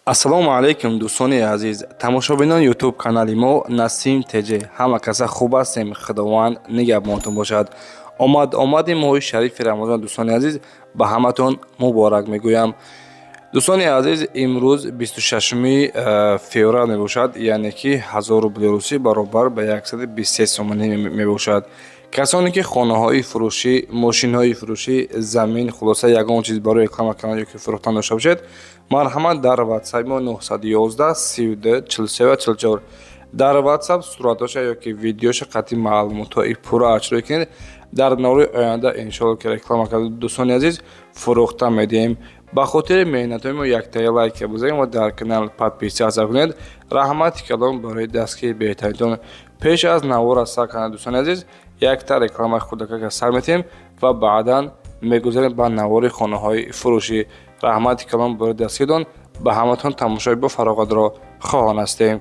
ассалому алайкум дӯстони азиз, тамошобинон ютуб канали мо Насим Теҷе. Ҳама каса хуб ҳастем, худованд нигҳбонтон бошад. Омади моҳи шарифи Рамазон дӯстони азиз ба ҳаматон муборак мегӯям. дӯстони азиз, имрӯз 26 феврал мебошад, яъне ки 1000 белорусӣ баробар ба 123 сомонӣ мебошад. касоне ки хонаҳои фурӯшӣ, мошинҳои фурӯшӣ, замин, хулоса ягон чиз барои реклама кардан ёки фурӯхтан дошта бошед, марҳамат дар ватсаби мо 911 32 43 44. дар ватсап суратоша ёки видеоша қатъи маълумотҳои пурра ашрой кунед. дар наврои оянда иншоалло ки реклама карда дӯстони азиз фурӯхта медиҳем. ба хотири меҳнатҳои мо яктаи лайк бизанед ва дар канал подписатсия кунед. раҳмати калон барои дастгирии беҳтаринтон. пеш аз навора сар кардан дӯстони азиз якта рекламаи хурдакака сар метиҳем ва баъдан мегузарем ба навори хонаҳои фурӯшӣ. раҳмати калон барои дастгиритон. ба ҳаматон тамошои бо фароғатро хоҳон ҳастем.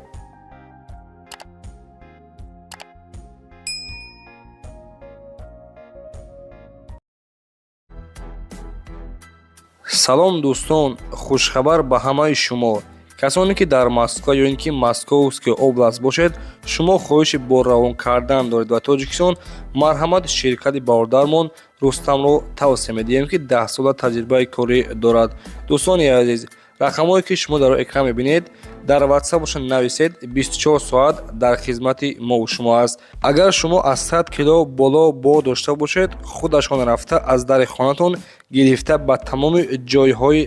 салом дӯстон, хушхабар ба ҳамаи шумо. касоне ки дар Москва ё ин ки Московская област бошед, шумо хоҳиши бо равон кардан доред ба Тоҷикистон, марҳамат ширкати бародармон Рустамро тавсия медиҳем ки 10 сола таҷрибаи корӣ дорад. дӯстони азиз, рақамҳое ки шумо дар экран мебинед, дар ватсапошон нависед, 24 соат дар хизмати мо шумо аст. агар шумо аз 100 кило боло бор дошта бошед, худашон рафта аз дари хонатон гирифта ба тамоми ҷойҳои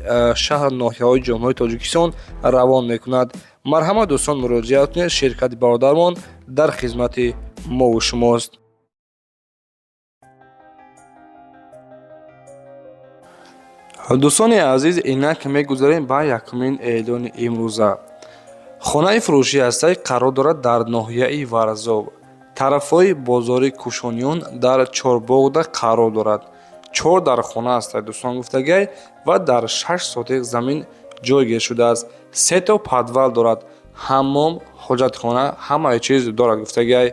шаҳру ноҳияҳои ҷумҳурии Тоҷикистон равон мекунад. марҳамат дӯстон, муроҷиат кунед, ширкати бародармон дар хизмати мо шумост. дӯстони азиз, инак мегузарем ба якумин эълони имрӯза. хонаи фурӯшии ҳастаи қарор дорад дар ноҳияи Варзоб. тарафҳои бозори Кушониён дар Чорбоғда қарор дорад. 4 дар хона ҳастаи дӯстон гуфтагай ва дар 6 сотиқ замин ҷойгир шудааст. 3 то подвал дорад. ҳаммом, ҳоҷатхона, ҳамаи чиз дорад гуфтагай.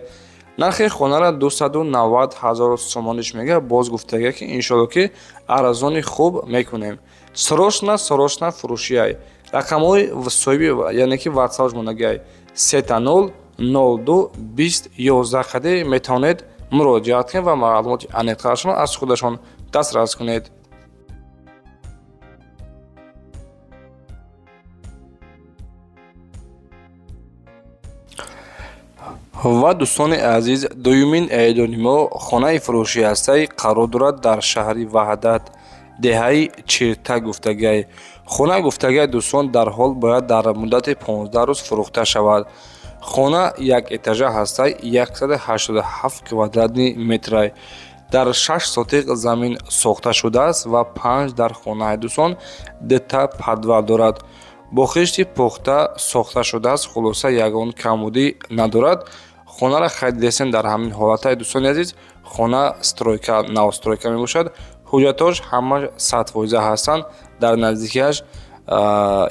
нархи хонара 290 000 сомониш мега. боз гуфтагай ки иншоалло ки арзони хуб мекунем. срочна фурӯшиай. рақамҳои соҳиби яъне ки ватсапш монагай 30 02 20 11 қади метавонед муроҷиат кунед ва маълумоти аниқтарашон аз худашон дастрас кунед. ва дӯстони азиз, дуюмин эълони мо хонаи фурӯшии ҳастаи қарор дорад дар шаҳри Ваҳдат, деҳаи Чирта гуфтагай. хона гуфтагай дӯстон дар ҳол бояд дар муддати 15 рӯз фурӯхта шавад. хона як этажа ҳастаи 187 квадратни метрай. дар 6 сотиқ замин сохта шудааст ва 5 дар хонаи дӯстон дета подвал дорад. бо хишти пухта сохта шудааст, хулоса ягон камбудӣ надорад. хонара харидесен дар ҳамин ҳолатаи дӯстони азиз. хона стройка, навстройка мебошад. ҳуҷҷатош ҳамаш 100% ҳастанд. дар наздикиаш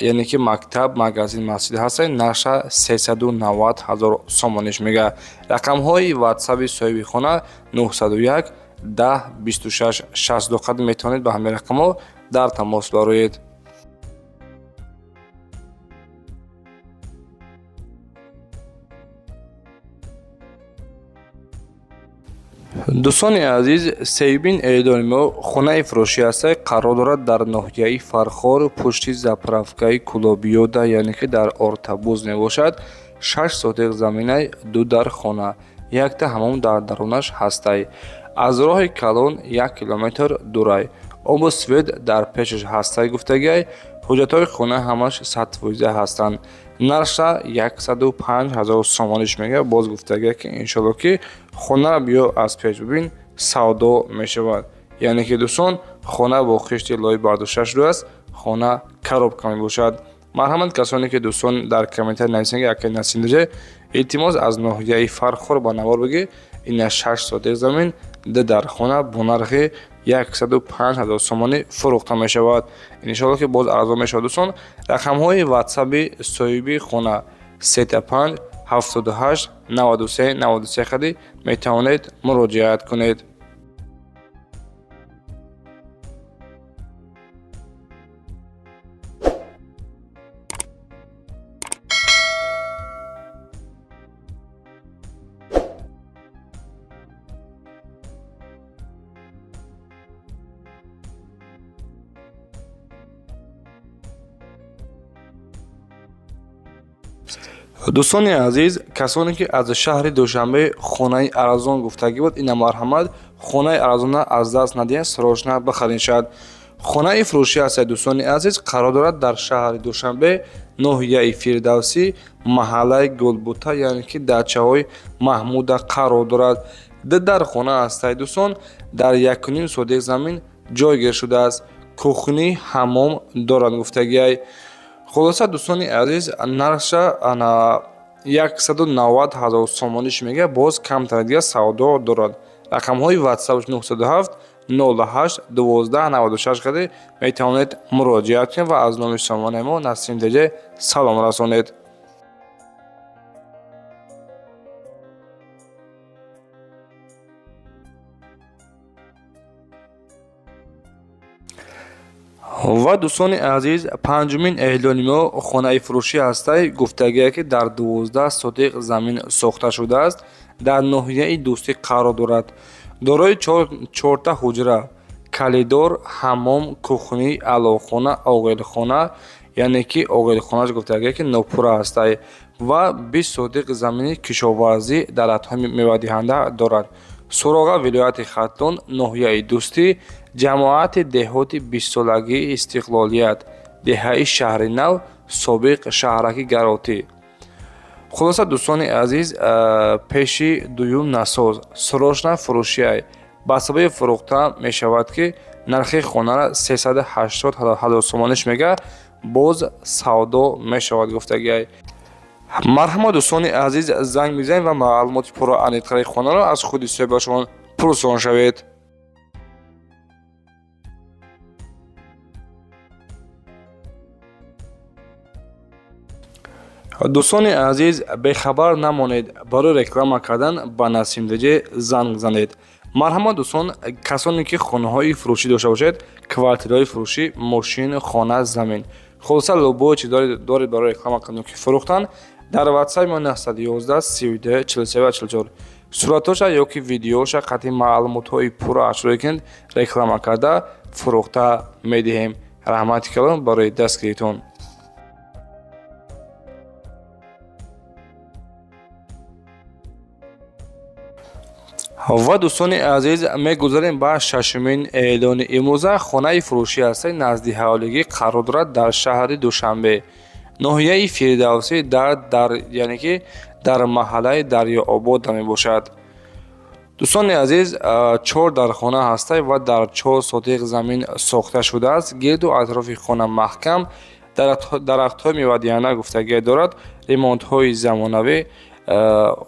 яъне ки мактаб, магазин, масҷид ҳастанд. нарша 390 000 сомониш мега. рақамҳои ватсаби соҳиби хона 901 10 26 62 қад метавонед ба ҳамин рақамҳо дар тамос бароед. дӯстони азиз, сеюмин эълони мо хонаи фурӯшӣ ҳастаи қарор дорад дар ноҳияи Фархор, пушти заправкаи Кулобиёда, яъне ки дар Ортабуз мебошад. 6 сотиқ заминай, 2 дар хона, якта ҳамом дар дарунаш ҳастай. аз роҳи калон 1 километр дурай. обу свет дар пешаш ҳастай гуфтагай. ҳуҷҷатҳои хона ҳамаш 100% ҳастанд. нарша 105 000 сомониш мега. боз гуфтагай ки иншоалло ки хонара биё аз пеш бибин, савдо мешавад. яъне ки дӯстон, хона бо хишти лои бардошта шудааст. хона коробка мебошад. марҳамат касоне ки дӯстон дар комментар нависен ки ака Насим Теҷе илтимос аз ноҳияи Фархор ба навор бигӣ. ина 6 сотиқ замин дар хона бо нархи 105 000 сомонӣ фурӯхта мешавад. иншоалло ки боз арзон мешавад дӯстон. рақамҳои ватсаби соҳиби хона 35 78 93 93 қади метавонед муроҷиат кунед. дӯстони азиз, касоне ки аз шаҳри Душанбе хонаи арзон гуфтагӣ буд, ина марҳамат хонаи арзонро аз даст надиҳед, срочно бихаред шуд. Хонаи фурӯшӣ ҳастед дӯстони азиз, қарор дорад дар шаҳри Душанбе, ноҳияи Фирдавсӣ, маҳаллаи Гулбута, яъне ки дачаҳои Маҳмуда қарор дорад. Дар хона ҳастед дӯстон, дар 1.5 сотик замин ҷойгир шудааст. Кухни, ҳаммом дорад гуфтагиай. Хулоса дӯстони азиз, нарша 190 000 сомониш мега, боз камтар дига савдо дорад. рақамҳои ватсапш 907 08 12 96 каде метавонед муроҷиат кунед ва аз номи сомонаи мо Насим Теҷе салом расонед. ва дӯстони азиз, панҷумин эълони мо хонаи фурӯшӣ ҳастай гуфтагие ки дар 12 сотиқ замин сохта шудааст, дар ноҳияи Дӯстӣ қарор дорад. дорои 4 ҳуҷра, калидор, ҳаммом, кухнӣ, аловхона, оғилхона, яъне ки оғилхонаш гуфтагие ки нопура ҳастай ва 20 сотиқ замини кишоварзӣ дар атҳои мевадиҳанда дорад. суроға вилояти Хатлон, ноҳияи Дӯстӣ, ҷамоати деҳоти 20-солагии Истиқлолият, деҳаи Шаҳри Нав, собиқ шаҳраки Гаротӣ. Хулоса дӯстони азиз, пеши дуюм насоз, срочно фурӯшиай. ба сабаби фурӯхта мешавад ки нархи хонара 380 000 сомониш мега, боз савдо мешавад гуфтагиай. марҳамат дӯстони азиз, занг бизанед ва маълумоти пурра аниқтари хонаро аз худи соҳибашон пурсон шавед. дӯстони азиз, бехабар намонед, барои реклама кардан ба Насим Теҷе занг занед. марҳамат дӯстон, касоне ки хонаҳои фурӯшӣ дошта бошед, квартираҳои фурӯшӣ, мошин, хона, замин, хулоса лубое чиз доред барои реклама кардан ки фурӯхтан, дар ватсаби мо 911 32 43 44 суратоша ё ки видеоша қатъи маълумотҳои пурра ашрое кунед, реклама карда фурӯхта медиҳем. раҳмати калон барои дастгиритон. ва дӯстони азиз, мегузарем ба шашумин эълони имрӯза. хонаи фурӯшӣ ҳастай назди ҳавлигӣ қарор дорад дар шаҳри Душанбе, ноҳияи Фирдавсӣ, яъне ки дар маҳаллаи Дарёобод мебошад. дӯстони азиз, 4 дархона ҳастай ва дар 4 сотиқ замин сохта шудааст. гирду атрофи хона маҳкам, дарахтҳои мевадиҳанда гуфтагие дорад, ремонтҳои замонавӣ.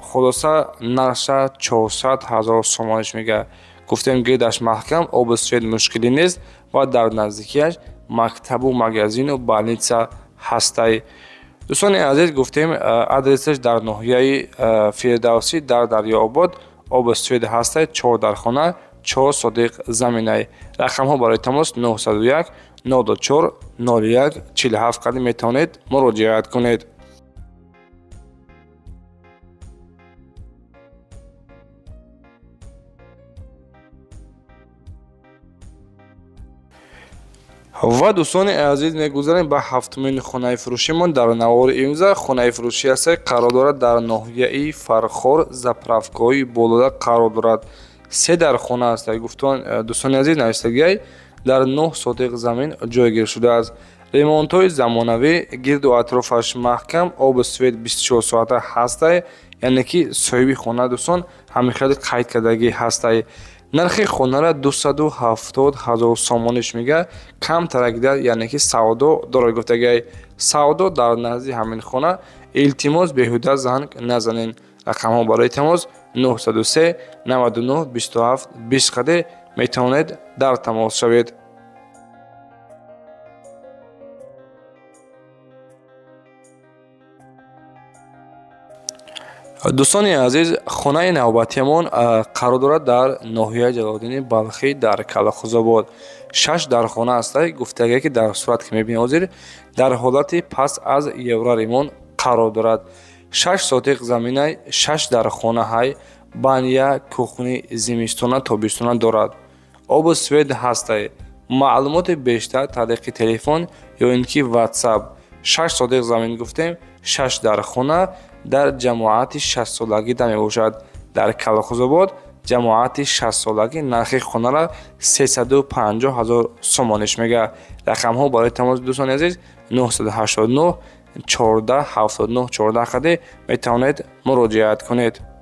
хулоса нарша 400 000 сомониш мега. гуфтем гирдаш маҳкам, оби свет мушкилӣ нест ва дар наздикияш мактабу магазину больница ҳастай. дӯстони азиз, гуфтем адресаш дар ноҳияи Фирдавсӣ дар Дарёобод, оби свет ҳастай, 4 дархона, 4 сотиқ заминай. рақамҳо барои тамос 901 04 01 47 кади метавонед муроҷиат кунед. ва дӯстони азиз, мегузарем ба ҳафтумин хонаи фурӯшимон дар навори имрӯза. хонаи фурӯшӣ ҳастай қарор дорад дар ноҳияи Фархор, заправкаҳои болода қарор дорад. 3 дархона ҳастай. дӯстони азиз, навистагиай дар 9 сотиқ замин ҷойгир шудааст. ремонтҳои замонавӣ, гирду атрофаш маҳкам, оби свет 24 соата ҳастай, яъне ки соҳиби хона дӯстон ҳамихали қайд кардагӣ ҳастай. нархи хонара 270 000 сомониш мега, камтарагида, яъне ки савдо дорад гуфтагиай. савдо дар назди ҳамин хона. илтимос беҳуда занг назанед. рақамҳо барои тамос 903 99 27 20 каде метавонед дар тамос шавед. дӯстони азиз, хонаи навбатиамон қарор дорад дар ноҳияи Ҷалолиддини Балхӣ дар Калохузобод. 6 дархона ҳастай. гуфтагие ки дар сурат ки мебинед ҳозир, дар ҳолати паст аз евроремонт қарор дорад. 6 сотиқ заминай, 6 дархонаҳай, баня, кухни зимистона тобистона дорад. оби свет ҳастай. маълумоти бештар тариқи телефон ё ин ки ватсап. 6 сотиқ замин гуфтем, 6 дар хона дар ҷамоати 60-солагида мебошад. дар Калхозобод ҷамоати 60-солагӣ нархи хонара 350 000 сомониш мега. рақамҳо барои тамоси дӯстони азиз 989 14 79 14 метавонед муроҷиат кунед.